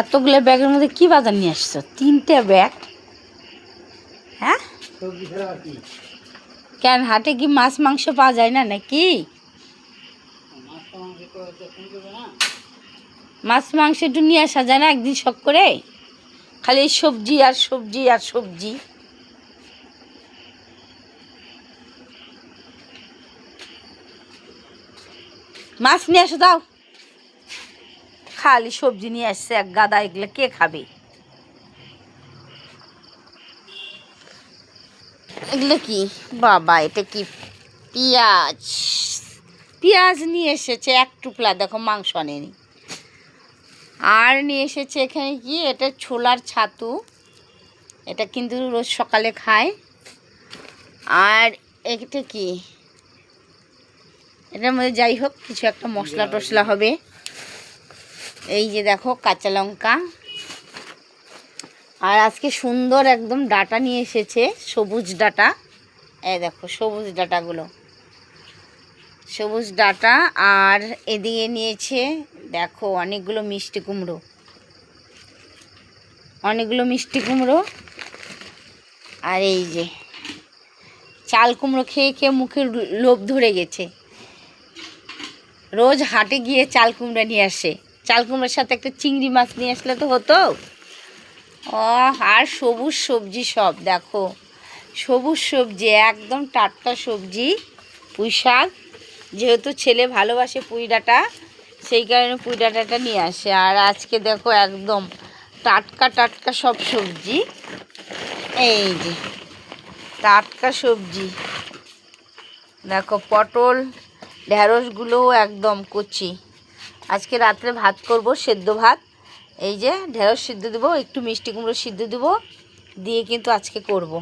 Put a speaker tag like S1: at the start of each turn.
S1: এতগুলো ব্যাগের মধ্যে কি বাজার নিয়ে আসছো? 3টে ব্যাগ। হ্যাঁ, কেন হাটে কি মাছ মাংস পাওয়া যায় না নাকি? মাছ মাংস একটু নিয়ে আসা যায় না একদিন শখ করে? খালি সবজি আর সবজি আর সবজি। মাছ নিয়ে আসো দাও। খালি সবজি নিয়ে আসছে এক গাদা, এগুলো কে খাবে? এগুলো কি বাবা? এটা কি পেঁয়াজ? পেঁয়াজ নিয়ে এসেছে এক টুকলা, দেখো মাংস আনেনি। আর নিয়ে এসেছে এখানে কি, এটা ছোলার ছাতু, এটা কিন্তু রোজ সকালে খায়। আর এটা কি, এটার মধ্যে যাই হোক কিছু একটা মশলা টশলা হবে। এই যে দেখো কাঁচা লঙ্কা। আর আজকে সুন্দর একদম ডাটা নিয়ে এসেছে, সবুজ ডাটা। এই দেখো সবুজ ডাটাগুলো, সবুজ ডাটা। আর এদিকে নিয়েছে দেখো অনেকগুলো মিষ্টি কুমড়ো, অনেকগুলো মিষ্টি কুমড়ো। আর এই যে চাল কুমড়ো খেয়ে খেয়ে মুখের লোভ ধরে গেছে। রোজ হাটে গিয়ে চাল কুমড়া নিয়ে আসে, চাল কুমড়োর সাথে একটা চিংড়ি মাছ নিয়ে আসলে তো হতো। ও, আর সবুজ সবজি সব দেখো, সবুজ সবজি একদম টাটকা সবজি। পুঁই শাক, যেহেতু ছেলে ভালোবাসে পুঁই ডাঁটা, সেই কারণে পুঁই ডাঁটাটা নিয়ে আসে। আর আজকে দেখো একদম টাটকা টাটকা সব সবজি। এই যে টাটকা সবজি দেখো, পটল ঢেঁড়সগুলোও একদম কচি। আজকে রাত্রে ভাত করব, সেদ্ধ ভাত। এই যে ঢেঁড়স সিদ্ধ দেবো, একটু মিষ্টি কুমড়ো সিদ্ধ দেবো, দিয়ে কিন্তু আজকে করব।